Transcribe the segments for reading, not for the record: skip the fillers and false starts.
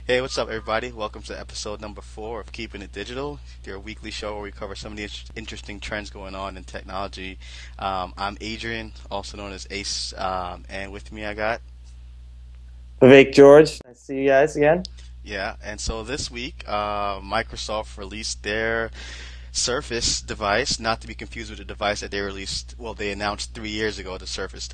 Hey, what's up, everybody? Welcome to episode number 4 of Keeping It Digital, your weekly show where we cover some of the interesting trends going on in technology. I'm Adrian, also known as Ace, and with me I got, Vivek George. Nice to see you guys again. yeah, and so this week, Microsoft released their Surface device, not to be confused with the device that they released, well, they announced 3 years ago, the Surface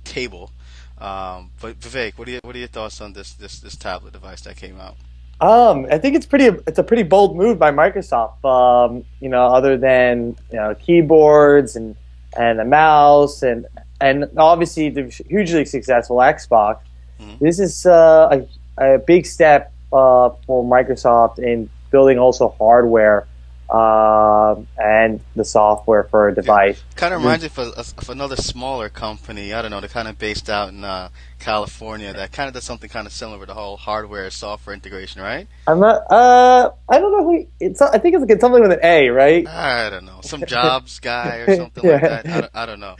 table. But Vivek, what are your thoughts on this tablet device that came out? I think it's a pretty bold move by Microsoft. Other than keyboards and a mouse and obviously the hugely successful Xbox. Mhm. This is a big step for Microsoft in building also hardware and the software for a Yeah. device. Kind of reminds me of another smaller company. I don't know. They're kind of based out in California. That kind of does something kind of similar with the whole hardware software integration, right? I'm not. I don't know who. I think it's something with an A, right? I don't know. Some Jobs guy or something like that. Yeah. I don't know.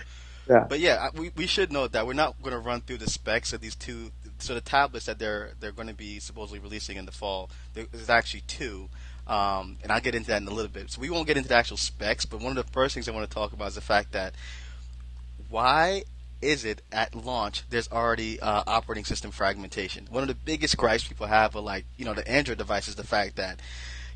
Yeah. But yeah, we should note that we're not going to run through the specs of these two. So the tablets that they're going to be supposedly releasing in the fall, there's actually two. And I'll get into that in a little bit. So we won't get into the actual specs, but one of the first things I want to talk about is the fact that why is it at launch there's already operating system fragmentation? One of the biggest gripes people have with the Android device is the fact that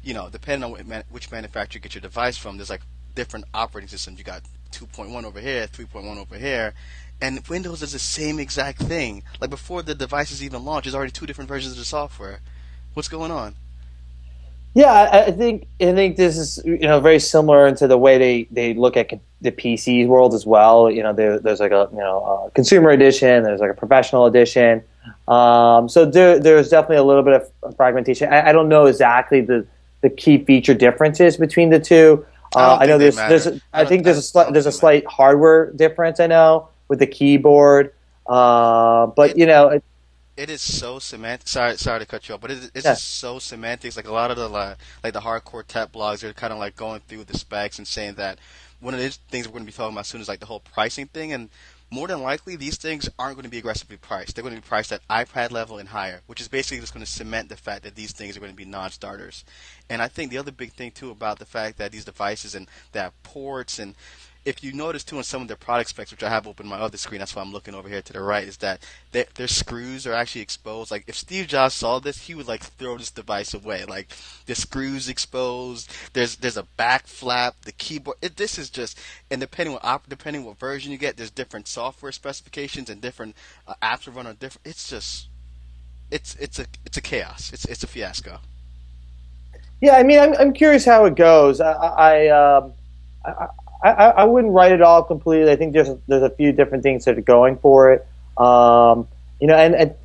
depending on which manufacturer you get your device from, there's like different operating systems. You got 2.1 over here, 3.1 over here, and Windows is the same exact thing. Like before the device is even launched, there's already two different versions of the software. What's going on? Yeah, I think this is very similar to the way they look at the PC world as well. There's like a consumer edition, there's like a professional edition. So there's definitely a little bit of fragmentation. I don't know exactly the key feature differences between the two. I don't I know think they matter. I think I don't there's think a they matter. slight hardware difference. I know with the keyboard, but It it is so semantic. Sorry to cut you off, but it's yeah. just so semantics. Like a lot of the like the hardcore tech blogs are kind of like going through the specs and saying that one of the things we're going to be talking about soon is like the whole pricing thing. And more than likely, these things aren't going to be aggressively priced. They're going to be priced at iPad level and higher, which is basically just going to cement the fact that these things are going to be non-starters. And I think the other big thing too about the fact that these devices and that ports and if you notice too in some of their product specs, which I have open my other screen, that's why I'm looking over here to the right, is that their screws are actually exposed. Like if Steve Jobs saw this, he would like throw this device away. Like the screws exposed. There's a back flap. The keyboard. This is just and depending what version you get, there's different software specifications and different apps will run on different. It's just it's a chaos. It's a fiasco. Yeah, I mean, I'm curious how it goes. I, I wouldn't write it off completely. I think there's a few different things that are going for it. And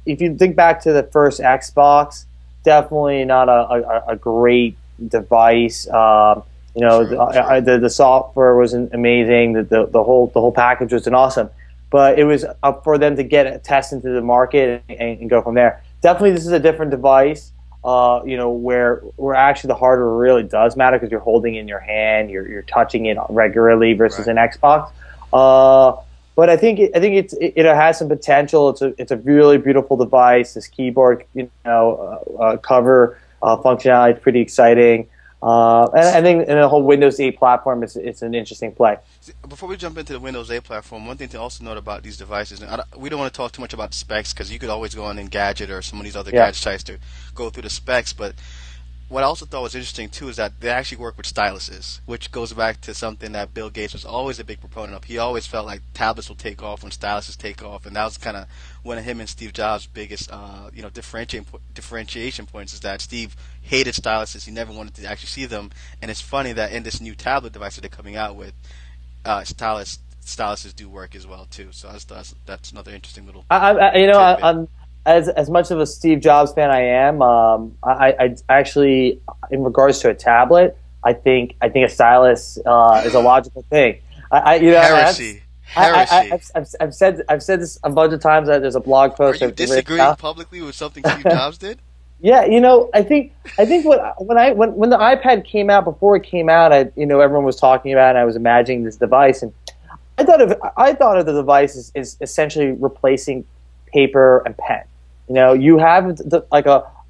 if you think back to the first Xbox, definitely not a great device. True, true. The software wasn't amazing. The whole package was an awesome, but it was up for them to get a test into the market and go from there. Definitely, this is a different device. Where actually the hardware really does matter because you're holding it in your hand, you're touching it regularly versus Right. an Xbox. But I think it has some potential. It's a really beautiful device. This keyboard, cover functionality is pretty exciting. And I think in the whole Windows 8 platform, it's an interesting play. Before we jump into the Windows 8 platform, one thing to also note about these devices, and we don't want to talk too much about the specs because you could always go on Engadget or some of these other Yeah. gadget sites to go through the specs. But what I also thought was interesting too is that they actually work with styluses, which goes back to something that Bill Gates was always a big proponent of. He always felt like tablets will take off when styluses take off, and that was kind of one of him and Steve Jobs' biggest, differentiation points is that Steve hated styluses. He never wanted to actually see them, and it's funny that in this new tablet device that they're coming out with, styluses do work as well too. So that's another interesting little tidbit. I'm as much of a Steve Jobs fan I am. I actually, in regards to a tablet, I think a stylus is a logical thing. I you know Heresy, heresy. I've said this a bunch of times. That there's a blog Are post you I've written disagreeing about. publicly with something Steve Jobs did? Yeah, I think when the iPad came out, before it came out, everyone was talking about it, and I was imagining this device, and I thought of the device as essentially replacing paper and pen. You have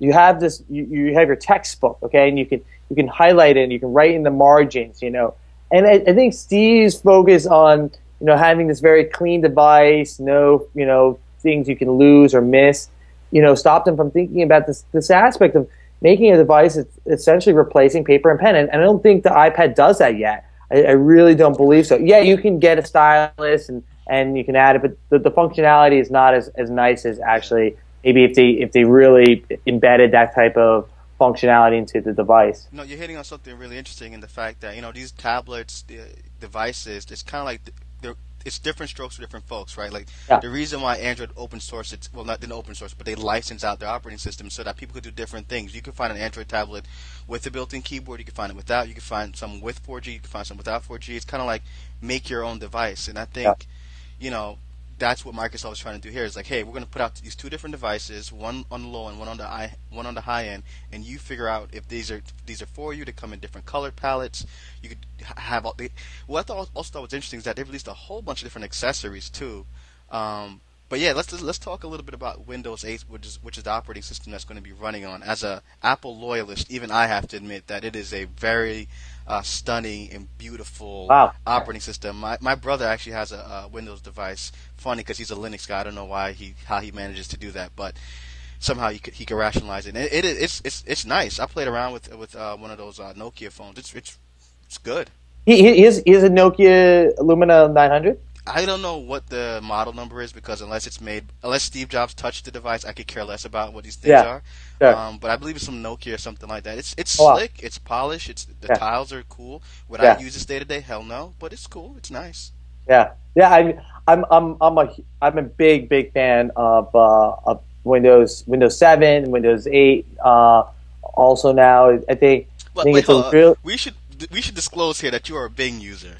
you have this, you have your textbook, okay, and you can highlight it and you can write in the margins, And I think Steve's focus on having this very clean device, no things you can lose or miss, stopped him from thinking about this aspect of making a device that's essentially replacing paper and pen. And I don't think the iPad does that yet. I really don't believe so. Yeah, you can get a stylus and you can add it, but the functionality is not as nice as actually maybe if they really embedded that type of functionality into the device. No, you're hitting on something really interesting in the fact that these tablets, devices, it's kind of like it's different strokes for different folks, right? Like the reason why Android open source, not didn't open source, but they license out their operating system so that people could do different things. You can find an Android tablet with a built-in keyboard. You can find it without. You can find some with 4G. You can find some without 4G. It's kind of like make your own device, and I think that's what Microsoft is trying to do here. Is like, hey, we're going to put out these two different devices, one on the low end, one on the high end, and you figure out if these are for you. They come in different color palettes. You could have all. What I also thought was interesting is that they released a whole bunch of different accessories too. But yeah, let's talk a little bit about Windows 8, which is the operating system that's going to be running on. As a Apple loyalist, even I have to admit that it is a very stunning and beautiful operating system. My brother actually has a Windows device. Funny because he's a Linux guy. I don't know how he manages to do that, but somehow he can rationalize it. And it's nice. I played around with one of those Nokia phones. It's good. He has a Nokia Lumia 900. I don't know what the model number is because unless Steve Jobs touched the device, I could care less about what these things are. Sure. But I believe it's some Nokia or something like that. It's slick, it's polished, the tiles are cool. Would I use this day to day? Hell no. But it's cool. It's nice. Yeah. I'm a big fan of Windows 7, Windows 8. Also now, I think it's a real. We should disclose here that you are a Bing user.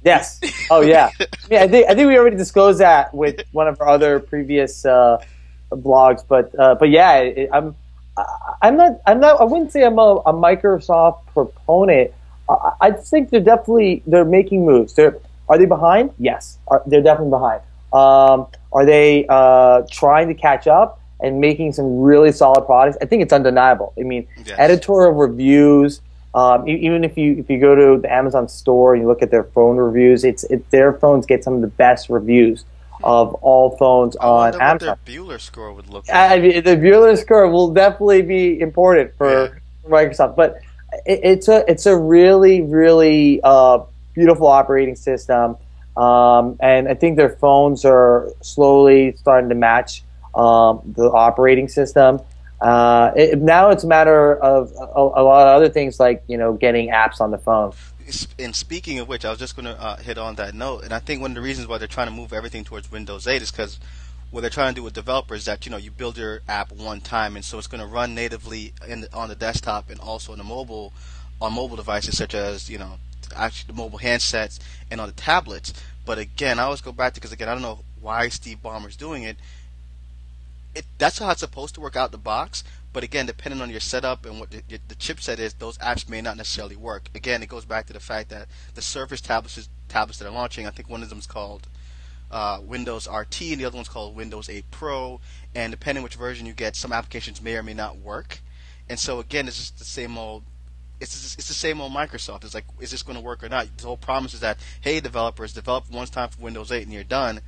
Yes. Oh yeah. Yeah. I think we already disclosed that with one of our other previous blogs, but yeah, I'm not. I wouldn't say I'm a Microsoft proponent. I just think they're making moves. Are they behind? Yes, they're definitely behind. Are they trying to catch up and making some really solid products? I think it's undeniable. I mean, editorial reviews. Even if you go to the Amazon store and you look at their phone reviews, their phones get some of the best reviews of all phones on Amazon. What their Bueller score would look like. The Bueller score will definitely be important for Microsoft, but it's a really beautiful operating system, and I think their phones are slowly starting to match the operating system. Now it's a matter of a lot of other things like getting apps on the phone. And speaking of which, I was just going to hit on that note, and I think one of the reasons why they're trying to move everything towards Windows 8 is because what they're trying to do with developers is that you build your app one time, and so it's going to run natively on the desktop and also on mobile devices such as actually the mobile handsets and on the tablets. But again, I always go back to because I don't know why Steve Ballmer's doing it. That's how it's supposed to work out the box, but again, depending on your setup and what the chipset is, those apps may not necessarily work. Again, it goes back to the fact that the Surface tablets that are launching, I think one of them is called Windows RT and the other one's called Windows 8 Pro, and depending which version you get, some applications may or may not work. And so again, it's just the same old. It's the same old Microsoft. It's like, is this going to work or not? The whole promise is that, hey, developers, develop one time for Windows 8 and you're done,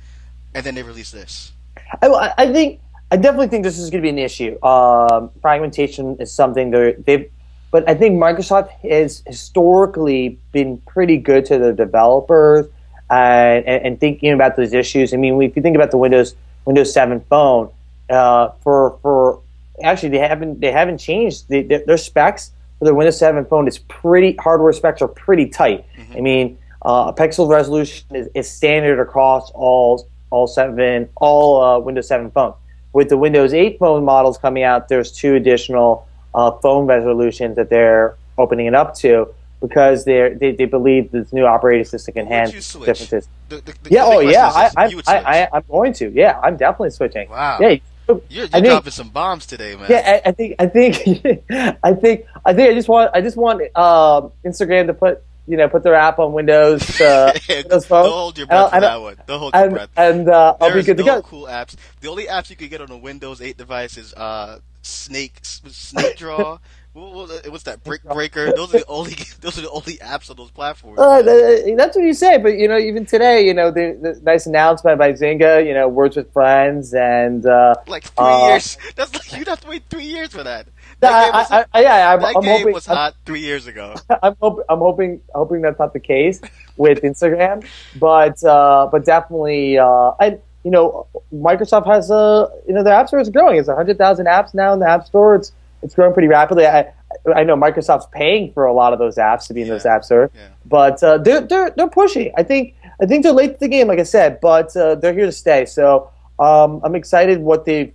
and then they release this. I definitely think this is going to be an issue. Fragmentation is something but I think Microsoft has historically been pretty good to their developers and thinking about those issues. I mean, if you think about the Windows 7 phone, actually they haven't changed their specs for the Windows 7 phone. Hardware specs are pretty tight. Mm-hmm. I mean, pixel resolution is standard across all Windows 7 phones. With the Windows 8 phone models coming out, there's 2 additional phone resolutions that they're opening it up to because they believe this new operating system can handle differences. I'm going to. Yeah, I'm definitely switching. Wow. Yeah, you're dropping some bombs today, man. Yeah, I think I just want Instagram to put their app on Windows Windows Phone. Don't hold your breath for that one. Don't hold your breath. And I'll be good to go. Cool apps. The only apps you can get on a Windows 8 device is Snake Draw. What's that? Brick Breaker. Those are the only those are the only apps on those platforms, man. That's what you say, but even today, the nice announcement by Zynga, Words with Friends, and Like three uh, years. That's like you'd have to wait 3 years for that. That game was yeah, that I'm game hoping, was hot 3 years ago. I'm hoping that's not the case with Instagram, but definitely, and Microsoft has their App Store is growing. It's 100,000 apps now in the App Store. It's growing pretty rapidly. I know Microsoft's paying for a lot of those apps to be in those Yeah, App Store, yeah. but they're pushing. I think they're late to the game, like I said, but they're here to stay. So I'm excited what they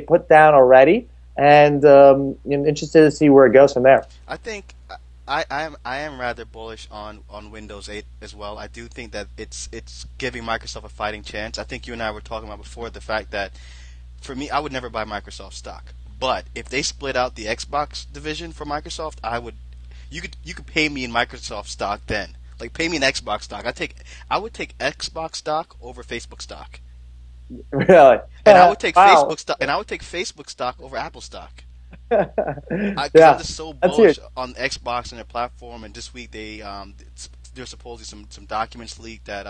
put down already, and I'm interested to see where it goes from there. I think I am rather bullish on Windows 8 as well. I do think that it's giving Microsoft a fighting chance. I think you and I were talking about before the fact that for me, I would never buy Microsoft stock. But if they split out the Xbox division for Microsoft, I would. You could pay me in Microsoft stock then. Like pay me in Xbox stock. I would take Xbox stock over Facebook stock. Really? And I would take Wow. Facebook stock over Apple stock. Because I'm Yeah, just so that's bullish huge. on Xbox and their platform. And this week there's supposedly some documents leaked that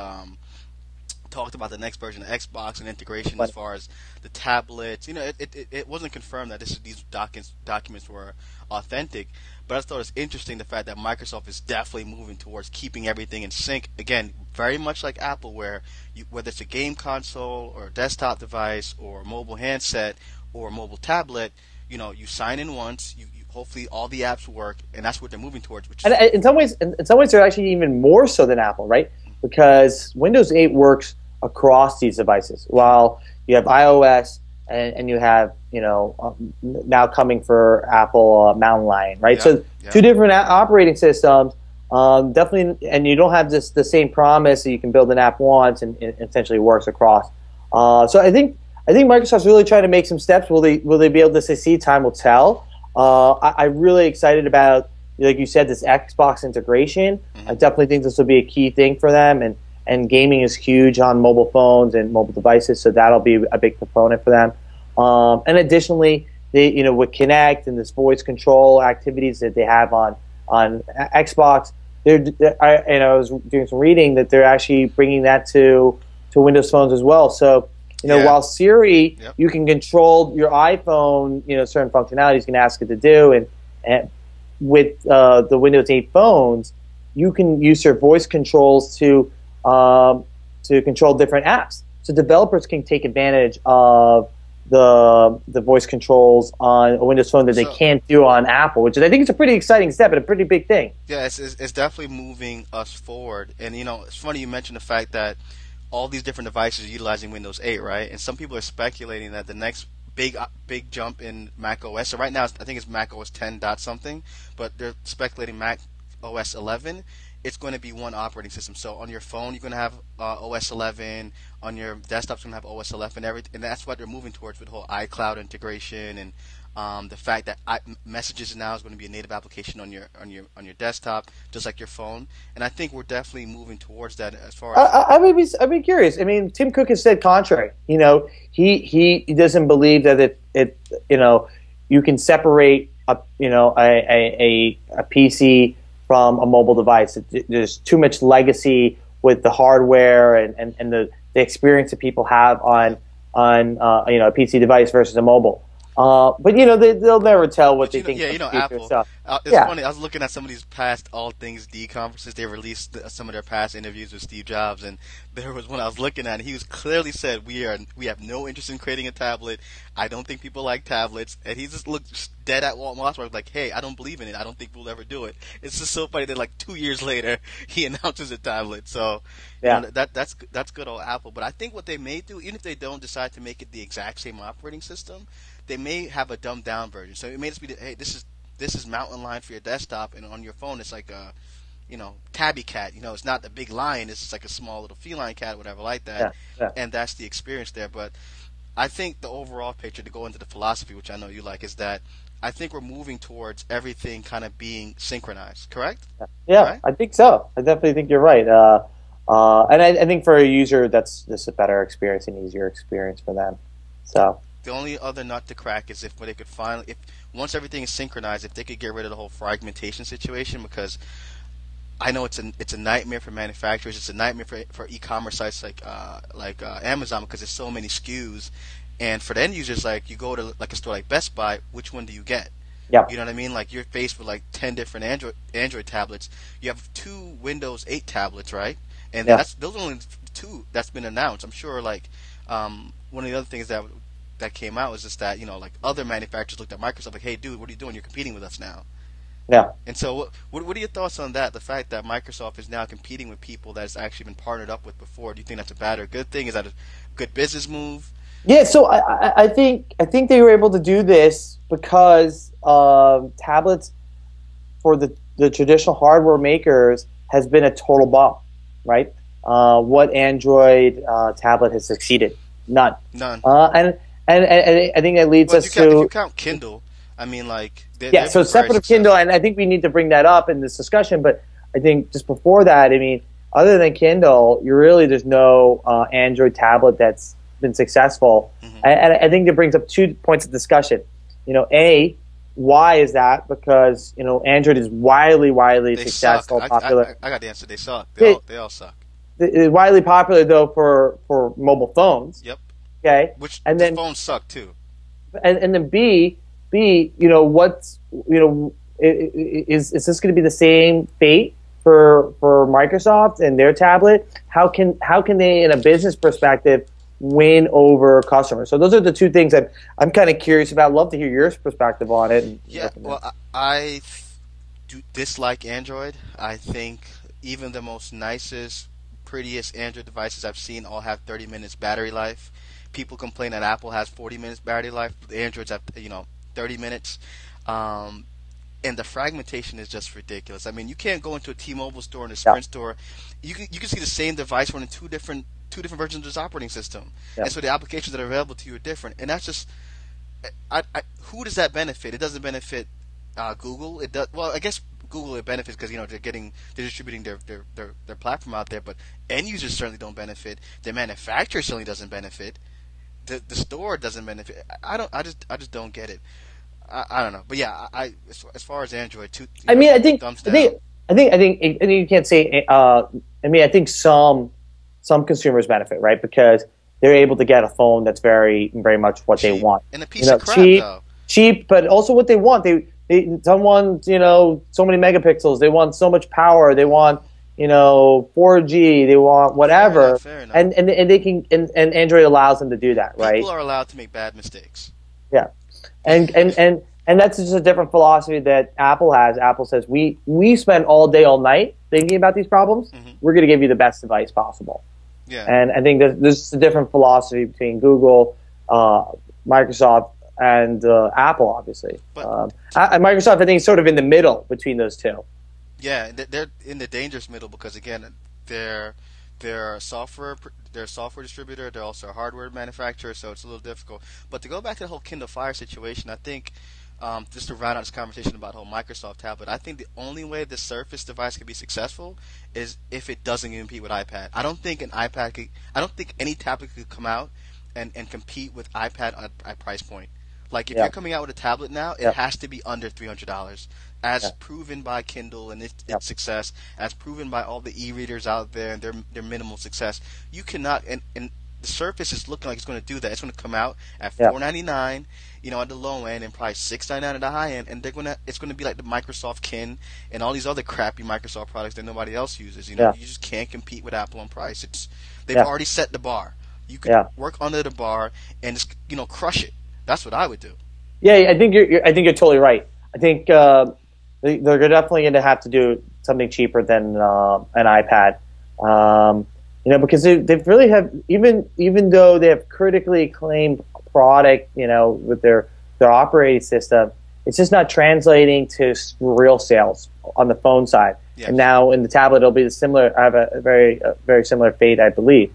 talked about the next version of Xbox and integration as Funny. far as the tablets. It wasn't confirmed that these documents were authentic, but I thought it was interesting the fact that Microsoft is definitely moving towards keeping everything in sync. Again, very much like Apple, where whether it's a game console or a desktop device or a mobile handset or a mobile tablet, you sign in once. You hopefully all the apps work, and that's what they're moving towards, which And is in some ways, they're actually even more so than Apple, right? Because Windows 8 works across these devices. While you have iOS and you have, now coming for Apple Mountain Lion, right? yeah, So yeah, two different operating systems, definitely, and you don't have the same promise that you can build an app once and it essentially works across. So I think Microsoft's really trying to make some steps. Will they be able to succeed? Time will tell. I'm really excited about, like you said, this Xbox integration. I hmm definitely think this will be a key thing for them, and gaming is huge on mobile phones and mobile devices, so that'll be a big proponent for them. And additionally, with Kinect and this voice control activities that they have on Xbox, I was doing some reading that they're actually bringing that to Windows phones as well. So yeah, while Siri, yep. you can control your iPhone, certain functionalities you can ask it to do, and with the Windows 8 phones, you can use your voice controls to control different apps. So developers can take advantage of the voice controls on a Windows phone that they So can't do on Apple, which I think is a pretty exciting step and a pretty big thing. yeah, it's definitely moving us forward. And it's funny you mentioned the fact that all these different devices are utilizing Windows 8, right? And some people are speculating that the next big jump in Mac OS. So right now, I think it's Mac OS 10 dot something, but they're speculating Mac OS 11. It's going to be one operating system. So on your phone, you're going to have OS 11. On your desktop, you're going to have OS 11. And that's what they're moving towards with the whole iCloud integration and the fact that Messages now is going to be a native application on your desktop, just like your phone. And I think we're definitely moving towards that as far as I'd be curious. I mean, Tim Cook has said contrary. He doesn't believe that you can separate a PC from a mobile device. There's too much legacy with the hardware and the experience that people have on a PC device versus a mobile. But they'll never tell what But they think yeah, of the future. Apple. So It's yeah, funny. I was looking at some of these past All Things D conferences. They released some of their past interviews with Steve Jobs, and there was one I was looking at, and he was clearly said, we have no interest in creating a tablet. I don't think people like tablets." And he just looked just dead at Walt Mossberg, like, "Hey, I don't believe in it. I don't think we'll ever do it." It's just so funny that like 2 years later he announces a tablet. So yeah. that's good old Apple. But I think what they may do, even if they don't decide to make it the exact same operating system, they may have a dumbed down version. So it may just be that, hey, this is Mountain Lion for your desktop, and on your phone it's like a tabby cat. It's not the big lion. It's just like a small little feline cat, or whatever like that. Yeah, yeah. And that's the experience there. But I think the overall picture, to go into the philosophy, which I know you like, is that I think we're moving towards everything kind of being synchronized. Correct? Yeah, Right? I think so. I definitely think you're right. And I think for a user, that's just a better experience and easier experience for them. So the only other nut to crack is if they could finally, if once everything is synchronized, if they could get rid of the whole fragmentation situation, because I know it's a nightmare for manufacturers. It's a nightmare for e-commerce sites like Amazon, because there's so many SKUs, and for the end users, like you go to like a store like Best Buy, which one do you get? Yep. You know what I mean? Like you're faced with like 10 different Android tablets. You have two Windows 8 tablets, right? And Yeah. that's those are only two that's been announced. I'm sure like one of the other things that came out was just that, like other manufacturers looked at Microsoft like, hey, dude, what are you doing? You're competing with us now. Yeah. And so, what are your thoughts on that? The fact that Microsoft is now competing with people that it's actually been partnered up with before. Do you think that's a bad or good thing? Is that a good business move? Yeah, so I think they were able to do this because tablets for the traditional hardware makers has been a total bomb, right? What Android tablet has succeeded? None. None. And I think that leads Well, us if you to count Kindle, I mean, like yeah. they've So been very separate of Kindle, successful. and I think we need to bring that up in this discussion. But I think just before that, I mean, other than Kindle, there's no Android tablet that's been successful. Hmm. And I think it brings up 2 points of discussion. A, why is that? Because Android is widely They suck. successful, popular. I got the answer. They suck. It, They all suck. it's widely popular though for mobile phones. Yep. Okay, Which and the then phones suck too. and then B, what's is this going to be the same fate for Microsoft and their tablet? How can they, in a business perspective, win over customers? So those are the 2 things I'm kind of curious about. Love to hear your perspective on it. And Yeah. Well, I do dislike Android. I think even the most nicest, prettiest Android devices I've seen all have 30 minutes battery life. People complain that Apple has 40 minutes battery life. The Androids have 30 minutes. And the fragmentation is just ridiculous. I mean, you can't go into a T-Mobile store and a yeah, Sprint store. You can see the same device running two different versions of this operating system, yeah, and so the applications that are available to you are different. And that's just, who does that benefit? It doesn't benefit Google. It does. Well, I guess Google it benefits because they're distributing their platform out there, but end users certainly don't benefit. The manufacturer certainly doesn't benefit. The store doesn't benefit. I just don't get it. I don't know, but yeah, as far as Android, I mean, I think thumbs I down. think I think you can't say. I mean, I think some consumers benefit, right? Because they're able to get a phone that's very much what they Cheap. want. And a piece of crap Cheap, though. cheap, but also what they want. Someone so many megapixels. They want so much power. They want 4G. They want whatever. Fair enough. And they can and Android allows them to do that, right? People are allowed to make bad mistakes. Yeah, and that's just a different philosophy that Apple has. Apple says we spend all day, all night thinking about these problems. Hmm. We're going to give you the best device possible. Yeah. And I think there's a different philosophy between Google, Microsoft, and Apple, obviously. But Microsoft, I think, is sort of in the middle between those 2. yeah, they're in the dangerous middle because again, they're a software distributor. They're also a hardware manufacturer, so it's a little difficult. But to go back to the whole Kindle Fire situation, I think just to round out this conversation about the whole Microsoft tablet, I think the only way the Surface device could be successful is if it doesn't compete with iPad. I don't think I don't think any tablet could come out and compete with iPad at price point. Like if Yeah. you're coming out with a tablet now, it Yeah. has to be under $300, as Yeah. proven by Kindle and its Yeah. success, as proven by all the e-readers out there and their minimal success. You cannot, and the Surface is looking like it's going to do that. It's going to come out at Yeah. $499, at the low end, and probably $699 at the high end, and it's going to be like the Microsoft Kin and all these other crappy Microsoft products that nobody else uses. Yeah. You just can't compete with Apple on price. They've Yeah. already set the bar. You could Yeah. work under the bar and just crush it. That's what I would do. Yeah, I think I think you're totally right. I think they're definitely going to have to do something cheaper than an iPad. Because they really have, even though they have critically acclaimed product, with their operating system, it's just not translating to real sales on the phone side. Yes. And now in the tablet, it'll be similar. I have a very similar fate, I believe.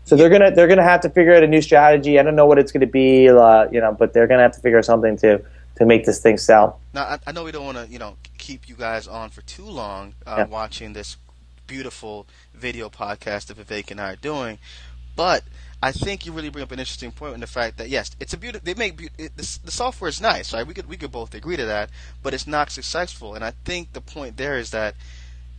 So they're gonna have to figure out a new strategy. I don't know what it's gonna be, but they're gonna have to figure out something to make this thing sell. Now, I know we don't want to, keep you guys on for too long Yeah. watching this beautiful video podcast that Vivek and I are doing, but I think you really bring up an interesting point in the fact that yes, it's a beautiful. They make the software is nice, right? We could both agree to that, but it's not successful. And I think the point there is that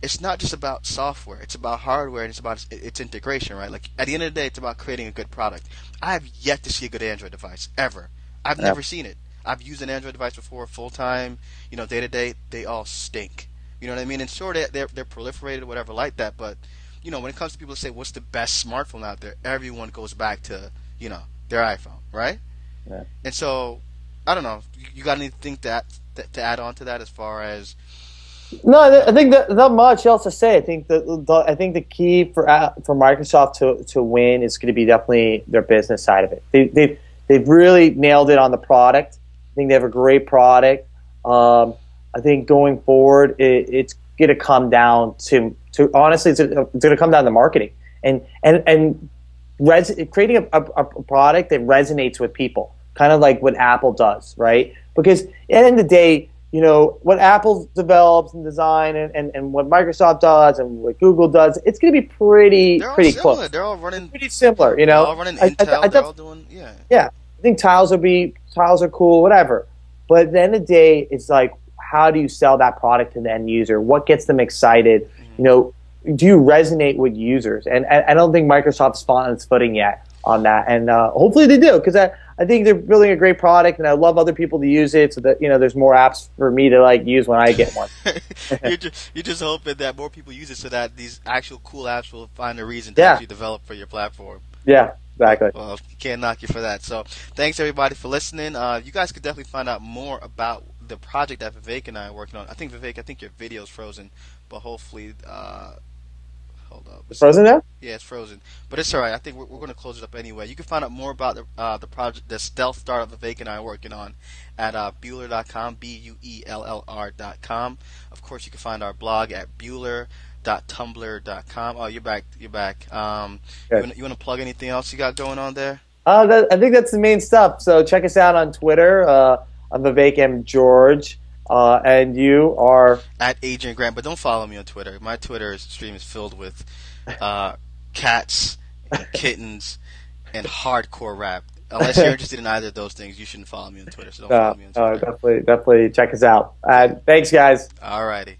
it's not just about software; it's about hardware and it's about its integration, right? Like at the end of the day, it's about creating a good product. I have yet to see a good Android device ever. I've Yeah. never seen it. I've used an Android device before, full time, day to day. They all stink. You know what I mean? And sure, they're proliferated, or whatever, like that. But when it comes to people to say what's the best smartphone out there, everyone goes back to their iPhone, right? Yeah. And so, I don't know. You got anything to add on to that as far as No, you know? I think that not much else to say. I think I think the key for Microsoft to win is going to be definitely their business side of it. They've really nailed it on the product. I think they have a great product. I think going forward, it's going to come down to honestly, it's going to come down to marketing and creating a product that resonates with people, kind of like what Apple does, right? Because at the end of the day, what Apple develops and design and what Microsoft does and what Google does, it's going to be They're all pretty similar. close. They're all running. Pretty similar, They're all running Intel. They're all doing yeah, I think tiles are cool, whatever. But at the end of the day, it's like, how do you sell that product to the end user? What gets them excited? Do you resonate with users? And I don't think Microsoft's found its footing yet on that. And hopefully they do, because I think they're building a great product, and I love other people to use it, so that there's more apps for me to use when I get one. you're just hoping that more people use it so that these actual cool apps will find a reason to Yeah, actually develop for your platform. yeah, exactly. Well, can't knock you for that. So, thanks everybody for listening. You guys could definitely find out more about the project that Vivek and I are working on. I think your video's frozen, but hopefully, hold up. It's frozen now? Yeah, it's frozen, but it's all right. I think we're going to close it up anyway. You can find out more about the project, the stealth startup Vivek and I are working on at Bueller.com, BUELLR.com. Of course, you can find our blog at Bueller.tumblr.com. Oh, you're back. You're back. Good. You want to plug anything else you got going on there? I think that's the main stuff. So check us out on Twitter. I'm Vivek M. George. And you are... At Adrian Grant, but don't follow me on Twitter. My Twitter stream is filled with cats and kittens and hardcore rap. Unless you're interested in either of those things, you shouldn't follow me on Twitter. So don't follow me on Twitter. Definitely check us out. Thanks, guys. Alrighty.